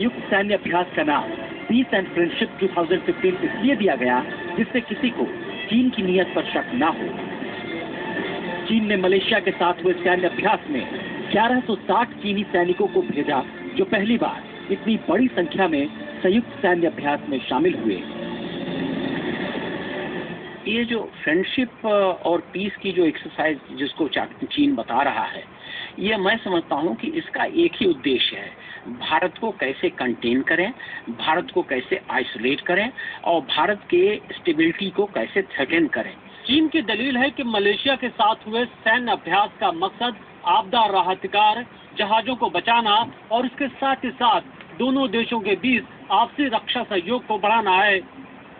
संयुक्त सैन्य अभ्यास का नाम पीस एंड फ्रेंडशिप 2015 इसलिए दिया गया जिससे किसी को चीन की नीयत पर शक न हो। चीन ने मलेशिया के साथ हुए सैन्य अभ्यास में 1160 चीनी सैनिकों को भेजा, जो पहली बार इतनी बड़ी संख्या में संयुक्त सैन्य अभ्यास में शामिल हुए। ये जो फ्रेंडशिप और पीस की जो एक्सरसाइज जिसको चीन बता रहा है, ये मैं समझता हूँ कि इसका एक ही उद्देश्य है, भारत को कैसे कंटेन करें, भारत को कैसे आइसोलेट करें और भारत के स्टेबिलिटी को कैसे थ्रेटन करें। चीन की दलील है कि मलेशिया के साथ हुए सैन्य अभ्यास का मकसद आपदा राहत कार्य, जहाजों को बचाना और इसके साथ ही साथ दोनों देशों के बीच आपसी रक्षा सहयोग को बढ़ाना है।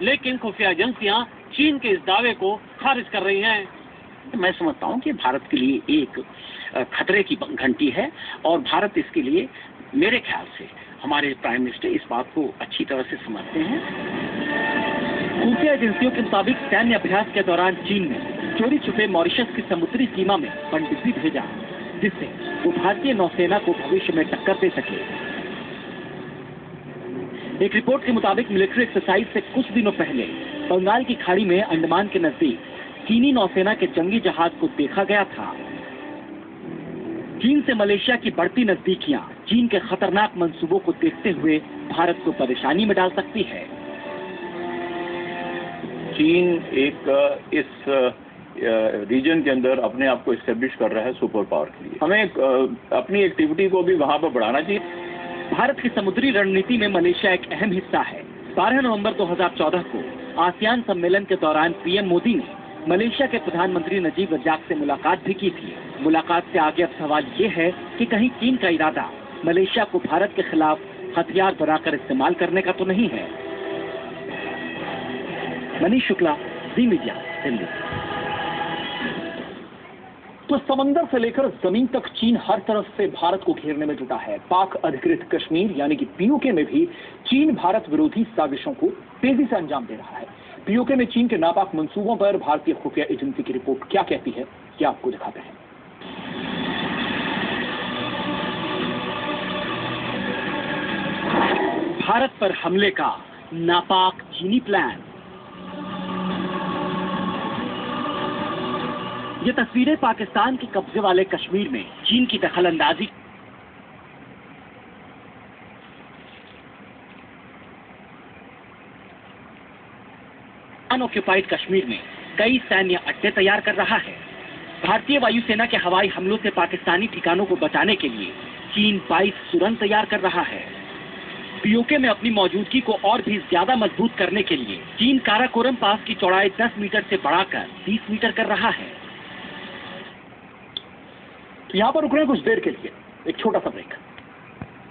लेकिन खुफिया एजेंसियां चीन के इस दावे को खारिज कर रही हैं। मैं समझता हूं कि भारत के लिए एक खतरे की घंटी है और भारत इसके लिए, मेरे ख्याल से हमारे प्राइम मिनिस्टर इस बात को अच्छी तरह से समझते हैं। खुफिया एजेंसियों के मुताबिक सैन्य अभ्यास के दौरान चीन ने चोरी छुपे मॉरिशस की समुद्री सीमा में पनडुब्बी भेजा, जिससे वो भारतीय नौसेना को भविष्य में टक्कर दे सके। एक रिपोर्ट के मुताबिक मिलिट्री एक्सरसाइज से कुछ दिनों पहले बंगाल की खाड़ी में अंडमान के नजदीक चीनी नौसेना के जंगी जहाज को देखा गया था। चीन से मलेशिया की बढ़ती नजदीकियां चीन के खतरनाक मंसूबों को देखते हुए भारत को परेशानी में डाल सकती है। चीन इस रीजन के अंदर अपने आप को एस्टेब्लिश कर रहा है सुपर पावर के लिए। हमें अपनी एक्टिविटी को भी वहां पर बढ़ाना चाहिए। भारत की समुद्री रणनीति में मलेशिया एक अहम हिस्सा है। 12 नवंबर 2014 को आसियान सम्मेलन के दौरान पीएम मोदी ने मलेशिया के प्रधानमंत्री नजीब रजाक से मुलाकात भी की थी। मुलाकात से आगे अब सवाल ये है कि कहीं चीन का इरादा मलेशिया को भारत के खिलाफ हथियार बनाकर इस्तेमाल करने का तो नहीं है। मनीष शुक्ला, जी मीडिया, दिल्ली। तो समंदर से लेकर जमीन तक चीन हर तरफ से भारत को घेरने में जुटा है। पाक अधिकृत कश्मीर यानी कि पीओके में भी चीन भारत विरोधी साजिशों को तेजी से अंजाम दे रहा है। पीओके में चीन के नापाक मंसूबों पर भारतीय खुफिया एजेंसी की रिपोर्ट क्या कहती है, ये आपको दिखाते हैं। भारत पर हमले का नापाक चीनी प्लान। ये तस्वीरें पाकिस्तान के कब्जे वाले कश्मीर में चीन की दखलंदाजी अनऑक्युपाइड कश्मीर में कई सैन्य अड्डे तैयार कर रहा है। भारतीय वायुसेना के हवाई हमलों से पाकिस्तानी ठिकानों को बचाने के लिए चीन 22 सुरंग तैयार कर रहा है। पीओके में अपनी मौजूदगी को और भी ज्यादा मजबूत करने के लिए चीन काराकोरम पास की चौड़ाई 10 मीटर से बढ़ाकर 30 मीटर कर रहा है। यहां पर रुक रहे हैं कुछ देर के लिए, एक छोटा सा ब्रेक।